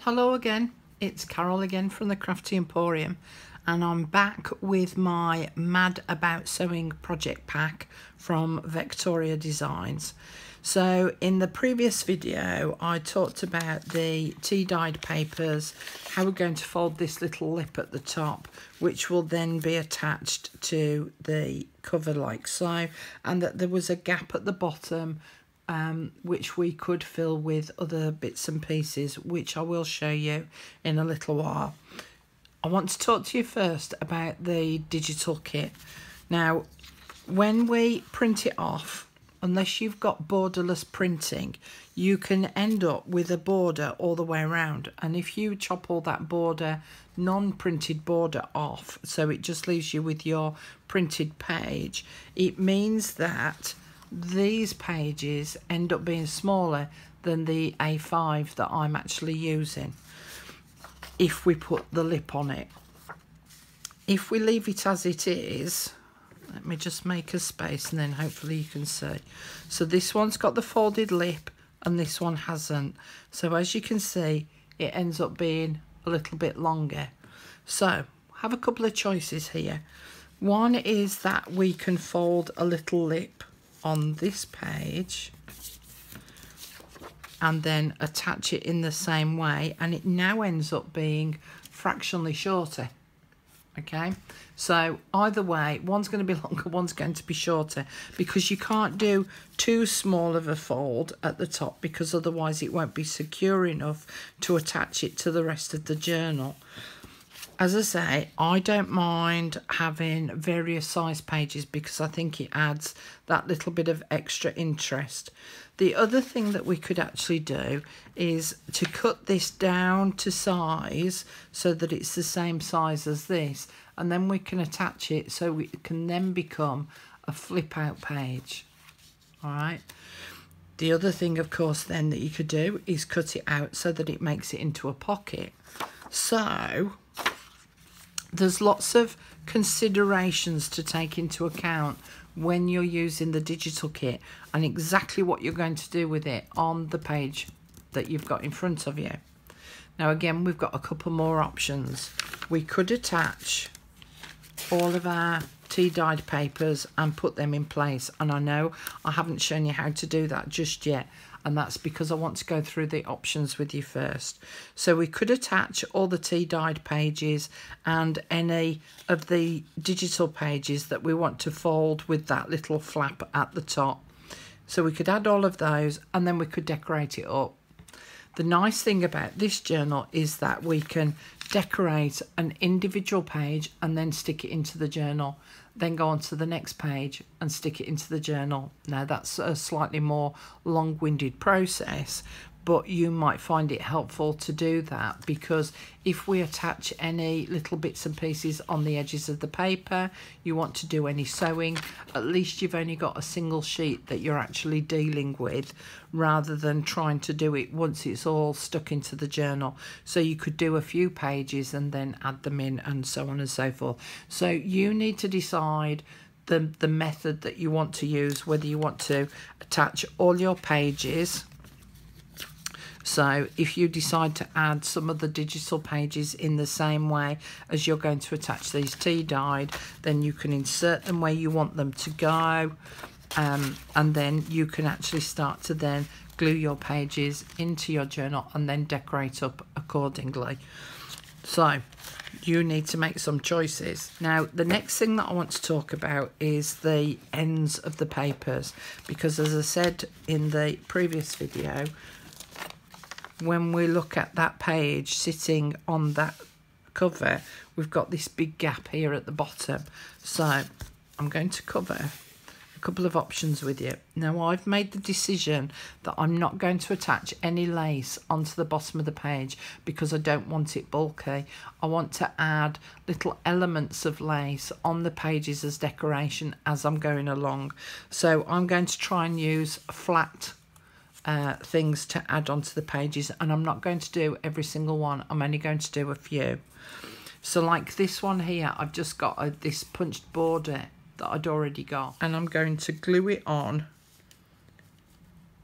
Hello again, it's Carol again from the Crafty Emporium, and I'm back with my Mad About Sewing project pack from Vectoria Designs. So in the previous video I talked about the tea-dyed papers, how we're going to fold this little lip at the top, which will then be attached to the cover like so, and that there was a gap at the bottom which we could fill with other bits and pieces, which I will show you in a little while. I want to talk to you first about the digital kit. Now, when we print it off, unless you've got borderless printing, you can end up with a border all the way around. And if you chop all that border, non-printed border off, so it just leaves you with your printed page, it means that these pages end up being smaller than the A5 that I'm actually using if we put the lip on it. If we leave it as it is, let me just make a space and then hopefully you can see. So this one's got the folded lip and this one hasn't. So as you can see, it ends up being a little bit longer. So have a couple of choices here. One is that we can fold a little lip on this page and then attach it in the same way, and it now ends up being fractionally shorter. Okay, so either way, one's going to be longer, one's going to be shorter, because you can't do too small of a fold at the top, because otherwise it won't be secure enough to attach it to the rest of the journal. As I say, I don't mind having various size pages because I think it adds that little bit of extra interest. The other thing that we could actually do is to cut this down to size so that it's the same size as this, and then we can attach it so it can then become a flip out page. All right. The other thing, of course, then that you could do is cut it out so that it makes it into a pocket. So there's lots of considerations to take into account when you're using the digital kit, and exactly what you're going to do with it on the page that you've got in front of you. Now again, we've got a couple more options. We could attach all of our tea-dyed papers and put them in place, and I know I haven't shown you how to do that just yet, and that's because I want to go through the options with you first. So we could attach all the tea-dyed pages and any of the digital pages that we want to fold with that little flap at the top. So we could add all of those, and then we could decorate it up. The nice thing about this journal is that we can decorate an individual page and then stick it into the journal, then go on to the next page and stick it into the journal. Now that's a slightly more long-winded process, but you might find it helpful to do that, because if we attach any little bits and pieces on the edges of the paper, you want to do any sewing, at least you've only got a single sheet that you're actually dealing with, rather than trying to do it once it's all stuck into the journal. So you could do a few pages and then add them in, and so on and so forth. So you need to decide the method that you want to use, whether you want to attach all your pages. So if you decide to add some of the digital pages in the same way as you're going to attach these tea-dyed, then you can insert them where you want them to go, and then you can actually start to then glue your pages into your journal and then decorate up accordingly. So you need to make some choices. Now, the next thing that I want to talk about is the ends of the papers, because as I said in the previous video, when we look at that page sitting on that cover, we've got this big gap here at the bottom. So I'm going to cover a couple of options with you. Now, I've made the decision that I'm not going to attach any lace onto the bottom of the page because I don't want it bulky. I want to add little elements of lace on the pages as decoration as I'm going along. So I'm going to try and use flat things to add onto the pages, and I'm not going to do every single one. I'm only going to do a few. So like this one here, I've just got this punched border that I'd already got, and I'm going to glue it on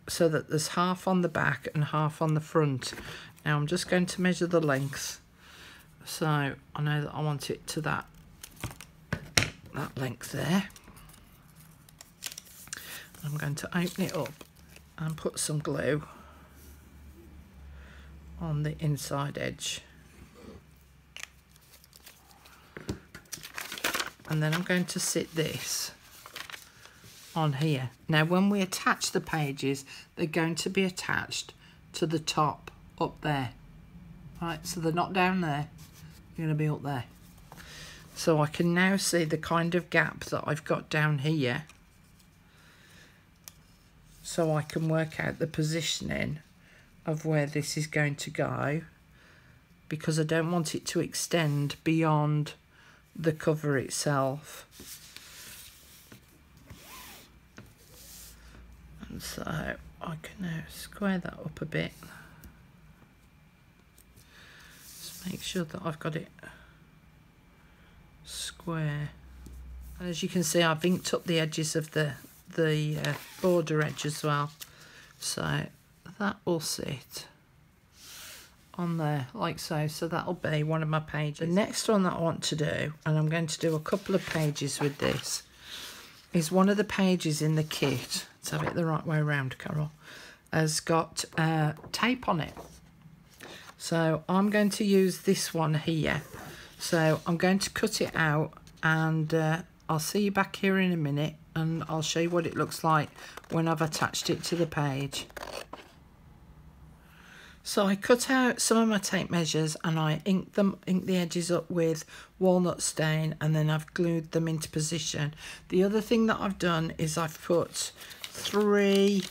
so that there's half on the back and half on the front. Now I'm just going to measure the length, so I know that I want it to that length there. I'm going to open it up and put some glue on the inside edge, and then I'm going to sit this on here. Now when we attach the pages, they're going to be attached to the top up there, right? So they're not down there, they're going to be up there. So I can now see the kind of gap that I've got down here, so I can work out the positioning of where this is going to go, because I don't want it to extend beyond the cover itself. And so I can now square that up a bit. Just make sure that I've got it square. And as you can see, I've inked up the edges of the border edge as well, so that will sit on there like so. So that'll be one of my pages. The next one that I want to do, and I'm going to do a couple of pages with this, is one of the pages in the kit. Let's have it the right way around, Carol. Has got tape on it. So I'm going to use this one here. So I'm going to cut it out, and I'll see you back here in a minute, and I'll show you what it looks like when I've attached it to the page. So I cut out some of my tape measures, and I inked the edges up with walnut stain, and then I've glued them into position. The other thing that I've done is I've put 3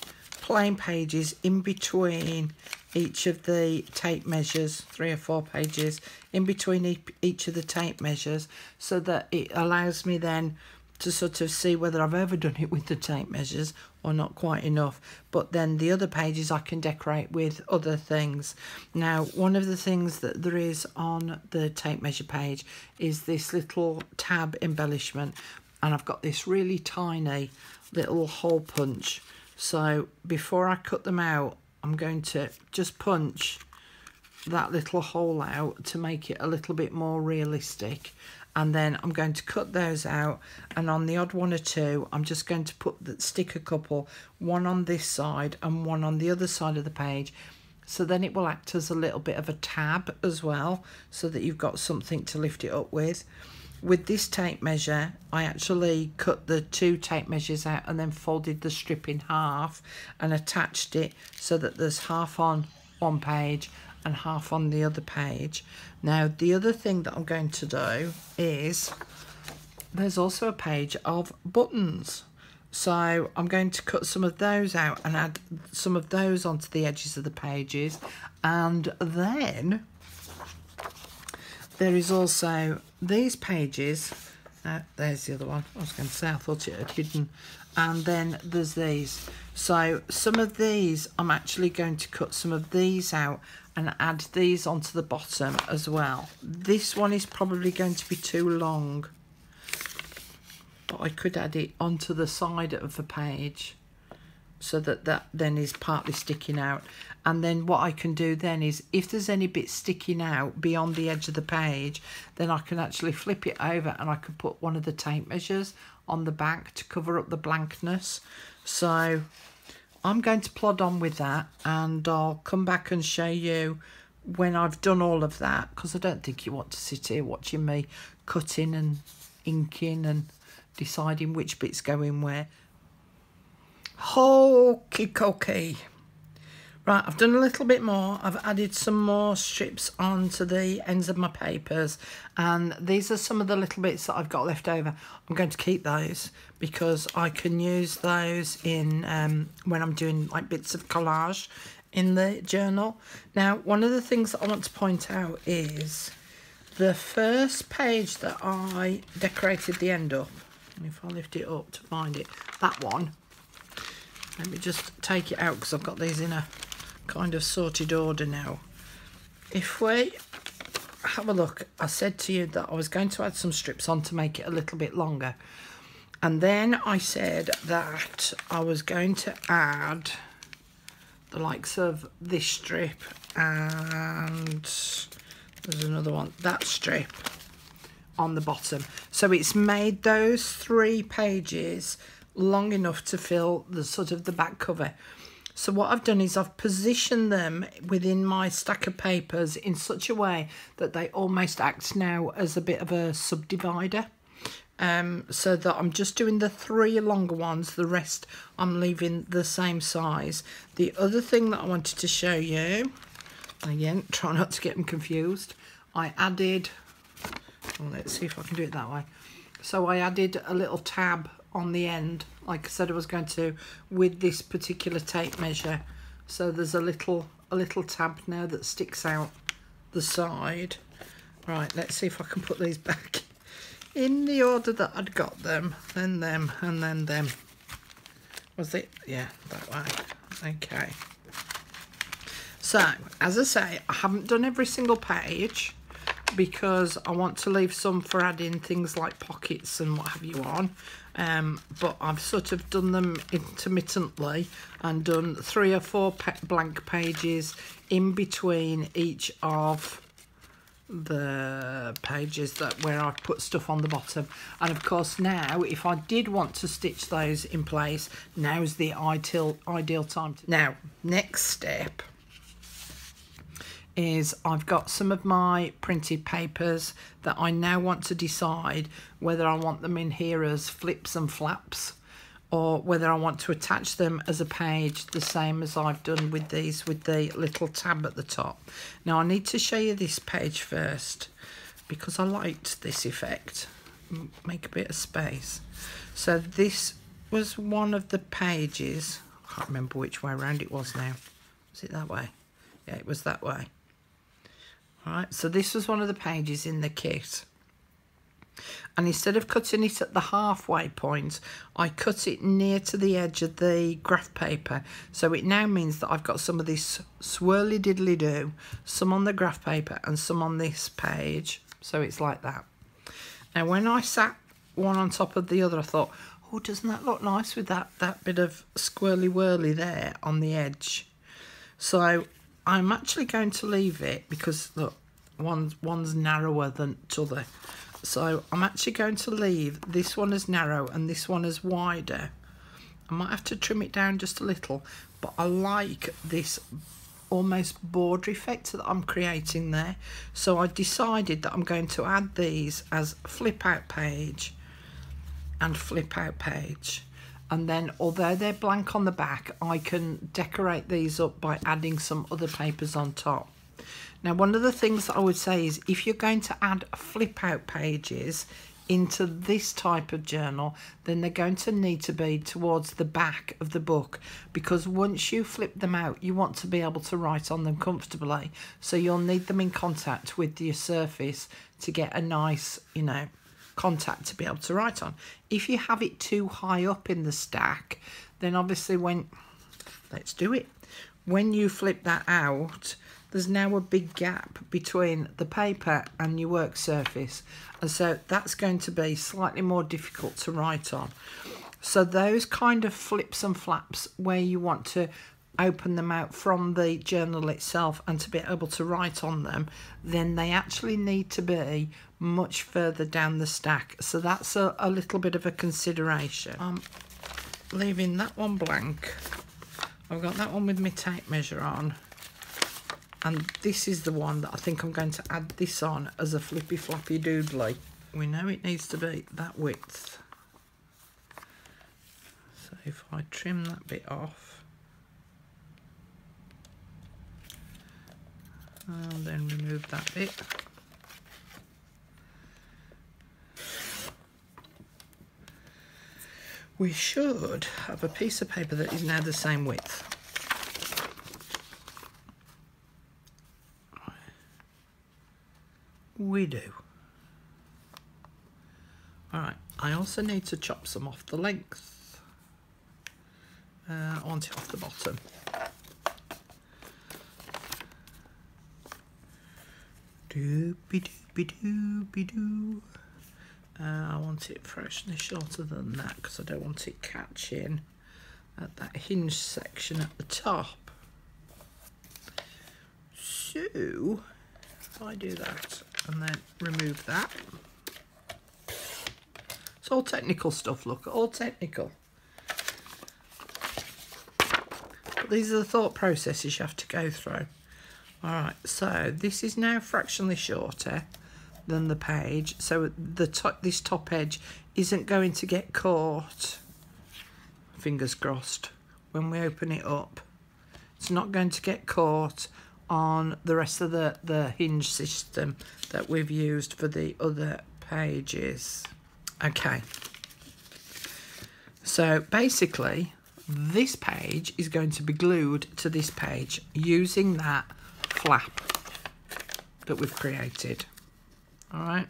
plain pages in between each of the tape measures, 3 or 4 pages in between each of the tape measures, so that it allows me then to sort of see whether I've overdone it with the tape measures or not quite enough. But then the other pages I can decorate with other things. Now, one of the things that there is on the tape measure page is this little tab embellishment, and I've got this really tiny little hole punch. So before I cut them out, I'm going to just punch that little hole out to make it a little bit more realistic, and then I'm going to cut those out, and on the odd one or two I'm just going to stick a couple, one on this side and one on the other side of the page, so then it will act as a little bit of a tab as well, so that you've got something to lift it up with. With this tape measure, I actually cut the 2 tape measures out and then folded the strip in half and attached it so that there's half on one page and half on the other page. Now, the other thing that I'm going to do is there's also a page of buttons. So I'm going to cut some of those out and add some of those onto the edges of the pages. And then there is also these pages. There's the other one. I was going to say, I thought it had hidden. And then there's these. So some of these, I'm actually going to cut some of these out and add these onto the bottom as well. This one is probably going to be too long, but I could add it onto the side of the page so that that then is partly sticking out. And then what I can do then is, if there's any bit sticking out beyond the edge of the page, then I can actually flip it over and I can put one of the tape measures on the back to cover up the blankness. So I'm going to plod on with that, and I'll come back and show you when I've done all of that, because I don't think you want to sit here watching me cutting and inking and deciding which bits go in where. Hokey cokey. Right, I've done a little bit more. I've added some more strips onto the ends of my papers, and these are some of the little bits that I've got left over. I'm going to keep those because I can use those in when I'm doing like bits of collage in the journal. Now, one of the things that I want to point out is the first page that I decorated the end of. And if I lift it up to find it, that one. Let me just take it out because I've got these in a kind of sorted order now. If we have a look, I said to you that I was going to add some strips on to make it a little bit longer, and then I said that I was going to add the likes of this strip, and there's another one, that strip on the bottom. So it's made those 3 pages long enough to fill the sort of the back cover. So what I've done is I've positioned them within my stack of papers in such a way that they almost act now as a bit of a subdivider. So that I'm just doing the 3 longer ones, the rest I'm leaving the same size. The other thing that I wanted to show you, again, try not to get them confused, I added, well, let's see if I can do it that way. So I added a little tab on the end, like I said I was going to, with this particular tape measure. So there's a little tab now that sticks out the side. Right, let's see if I can put these back in the order that I'd got them, then them, and then them. Was it? Yeah, that way. Okay. So, as I say, I haven't done every single page because I want to leave some for adding things like pockets and what have you on. But I've sort of done them intermittently and done 3 or 4 blank pages in between each of the pages where I've put stuff on the bottom. And of course now, if I did want to stitch those in place, now's the ideal time. Now, next step is I've got some of my printed papers that I now want to decide whether I want them in here as flips and flaps, or whether I want to attach them as a page, the same as I've done with these, with the little tab at the top. Now I need to show you this page first because I liked this effect. Make a bit of space. So this was one of the pages. I can't remember which way around it was now. Was it that way? Yeah, it was that way. All right, so this was one of the pages in the kit. And instead of cutting it at the halfway point, I cut it near to the edge of the graph paper. So it now means that I've got some of this swirly diddly do, some on the graph paper and some on this page. So it's like that. Now when I sat one on top of the other, I thought, oh, doesn't that look nice with that bit of squirly whirly there on the edge? So I'm actually going to leave it because look, one's narrower than the other. So I'm actually going to leave this one as narrow and this one as wider. I might have to trim it down just a little, but I like this almost border effect that I'm creating there. So I decided that I'm going to add these as flip out page and flip out page. And then, although they're blank on the back, I can decorate these up by adding some other papers on top. Now, one of the things that I would say is if you're going to add flip out pages into this type of journal, then they're going to need to be towards the back of the book, because once you flip them out, you want to be able to write on them comfortably. So you'll need them in contact with your surface to get a nice, contact to be able to write on. If you have it too high up in the stack, then obviously let's do it. When you flip that out, there's now a big gap between the paper and your work surface, and so that's going to be slightly more difficult to write on. So those kind of flips and flaps where you want to open them out from the journal itself and to be able to write on them, then they actually need to be much further down the stack. So that's a little bit of a consideration. I'm leaving that one blank. I've got that one with my tape measure on. And this is the one that I think I'm going to add this on as a flippy floppy doodly. We know it needs to be that width. So if I trim that bit off, and then remove that bit. We should have a piece of paper that is now the same width. We do. Alright, I also need to chop some off the length. I want it off the bottom. Doopy-doopy-doopy-doo. I want it freshly shorter than that because I don't want it catching at that hinge section at the top. do, if I do that and then remove that, it's all technical stuff, look, all technical. But these are the thought processes you have to go through. Alright, so this is now fractionally shorter than the page, so this top edge isn't going to get caught, fingers crossed, when we open it up. It's not going to get caught on the rest of the hinge system that we've used for the other pages. Okay, so basically this page is going to be glued to this page using that flap that we've created. All right,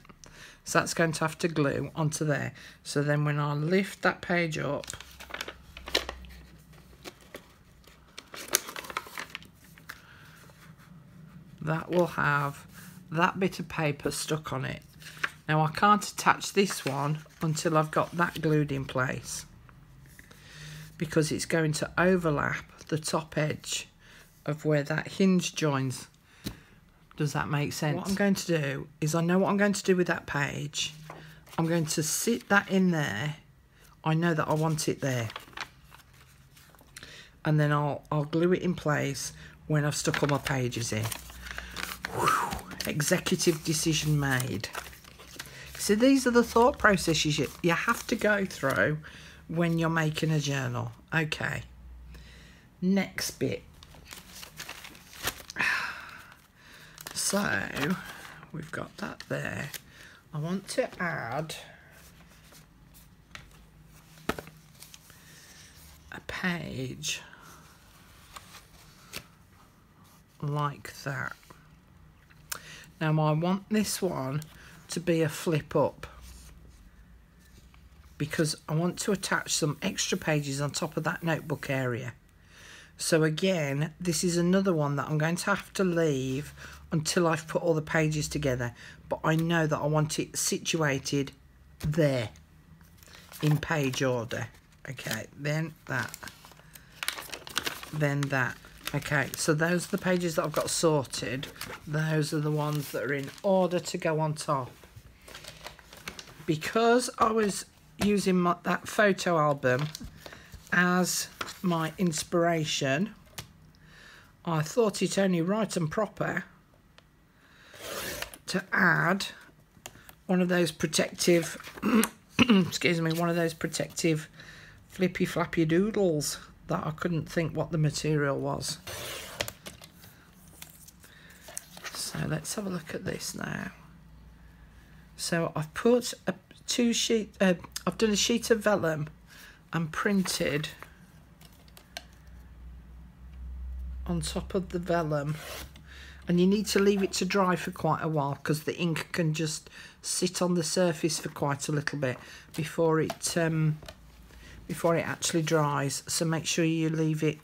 so that's going to have to glue onto there. So then when I lift that page up, that will have that bit of paper stuck on it. Now I can't attach this one until I've got that glued in place, because it's going to overlap the top edge of where that hinge joins. Does that make sense? What I'm going to do is, I know what I'm going to do with that page. I'm going to sit that in there. I know that I want it there. And then I'll glue it in place when I've stuck all my pages in. Whew. Executive decision made. So these are the thought processes you have to go through when you're making a journal. Okay. Next bit. So we've got that there. I want to add a page like that. Now I want this one to be a flip up, because I want to attach some extra pages on top of that notebook area. So again, this is another one that I'm going to have to leave until I've put all the pages together, but I know that I want it situated there in page order. Okay, then that, then that. Okay, so those are the pages that I've got sorted. Those are the ones that are in order to go on top. Because I was using that photo album as my inspiration, I thought it only right and proper to add one of those protective excuse me, one of those protective flippy flappy doodles that I couldn't think what the material was. So let's have a look at this now. So I've put I've done a sheet of vellum and printed on top of the vellum, and you need to leave it to dry for quite a while, because the ink can just sit on the surface for quite a little bit before it actually dries. So make sure you leave it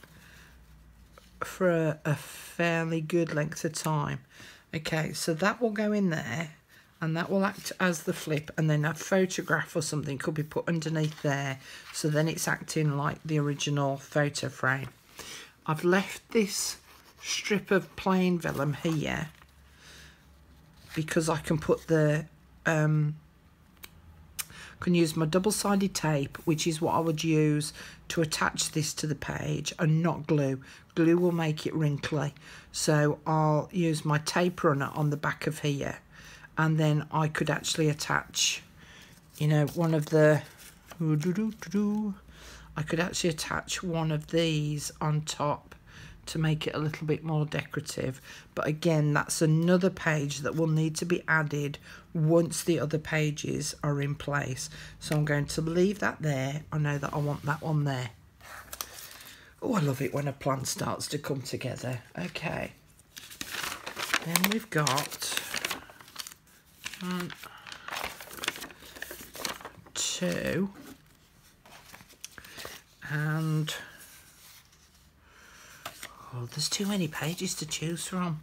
for a fairly good length of time. Okay, so that will go in there, and that will act as the flip, and then a photograph or something could be put underneath there, so then it's acting like the original photo frame. I've left this strip of plain vellum here because I can put the can use my double-sided tape, which is what I would use to attach this to the page, and not glue. Glue will make it wrinkly, so I'll use my tape runner on the back of here, and then I could actually attach, you know, one of the I could actually attach one of these on top to make it a little bit more decorative. But again, that's another page that will need to be added once the other pages are in place. So I'm going to leave that there. I know that I want that one there. Oh, I love it when a plan starts to come together. Okay. Then we've got 1, 2, and oh, there's too many pages to choose from.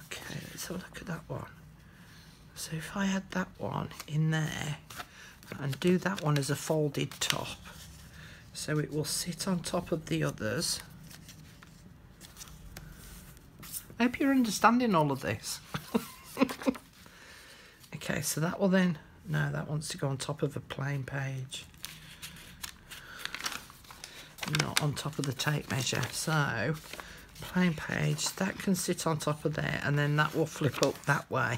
Okay, let's have a look at that one. So if I had that one in there and do that one as a folded top, so it will sit on top of the others. I hope you're understanding all of this. Okay, so that will then, no, that wants to go on top of a plain page, not on top of the tape measure. So plain page, that can sit on top of there, and then that will flip up that way.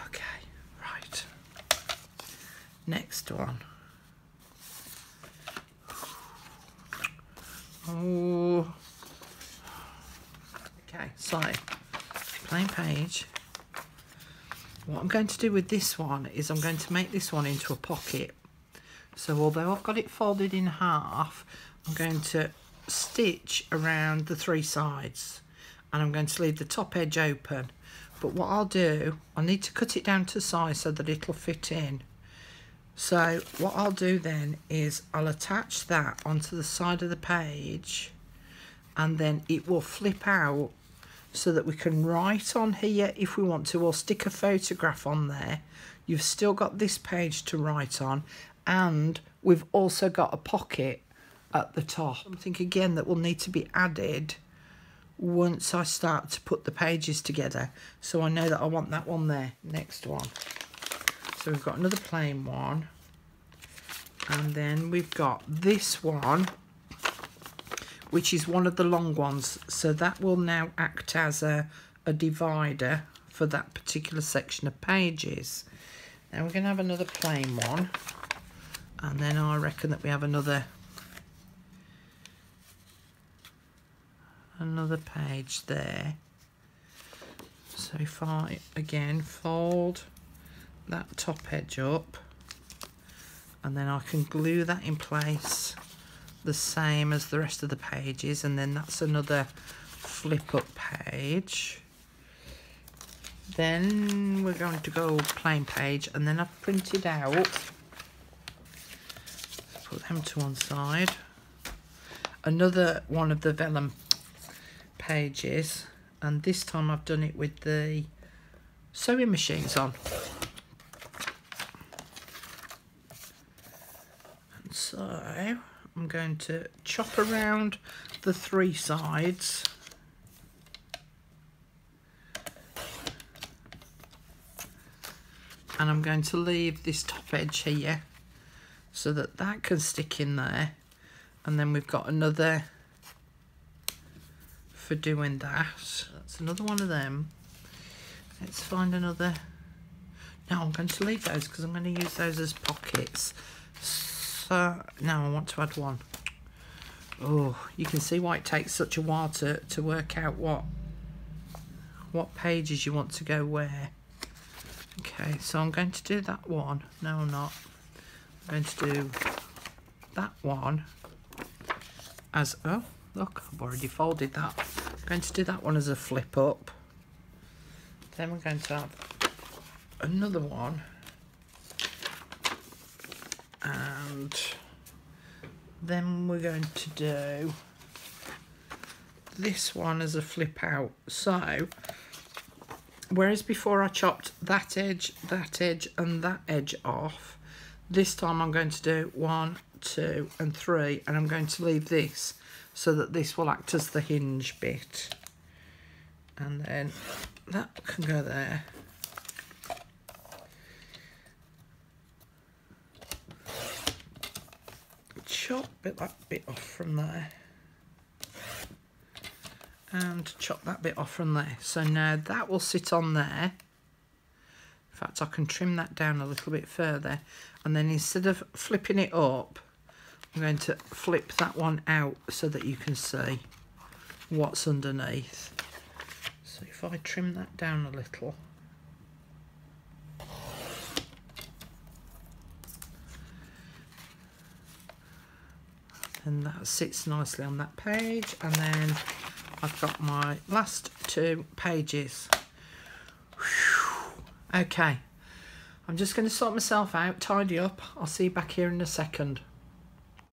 Okay, right. Next one. Oh. Okay, so plain page. What I'm going to do with this one is I'm going to make this one into a pocket. So although I've got it folded in half, I'm going to stitch around the 3 sides, and I'm going to leave the top edge open. But what I'll do, I need to cut it down to size so that it'll fit in. So what I'll do then is I'll attach that onto the side of the page, and then it will flip out so that we can write on here if we want to, or stick a photograph on there. You've still got this page to write on, and we've also got a pocket at the top. Something again that will need to be added once I start to put the pages together, so I know that I want that one there. Next one. So we've got another plain one, and then we've got this one, which is one of the long ones, so that will now act as a divider for that particular section of pages. Now we're going to have another plain one, and then I reckon that we have another page there. So if I again fold that top edge up, and then I can glue that in place the same as the rest of the pages, and then that's another flip up page. Then we're going to go plain page, and then I've printed out, put them to one side, another one of the vellum pages, and this time I've done it with the sewing machines on. And so I'm going to chop around the 3 sides, and I'm going to leave this top edge here so that that can stick in there, and then we've got another for doing that. That's another one of them. Let's find another. No, I'm going to leave those because I'm going to use those as pockets. So now I want to add one. Oh, you can see why it takes such a while to work out what pages you want to go where. Okay, so I'm going to do that one. No, I'm not. I'm going to do that one as, oh, look, I've already folded that. I'm going to do that one as a flip up. Then we're going to have another one, and then we're going to do this one as a flip out. So whereas before I chopped that edge, and that edge off, this time I'm going to do 1, 2 and 3, and I'm going to leave this so that this will act as the hinge bit, and then that can go there. Chop that bit off from there, and chop that bit off from there. So now that will sit on there. In fact, I can trim that down a little bit further, and then instead of flipping it up, I'm going to flip that one out so that you can see what's underneath. So if I trim that down a little, and that sits nicely on that page, and then I've got my last 2 pages. Whew. Okay, I'm just going to sort myself out, tidy up. I'll see you back here in a second.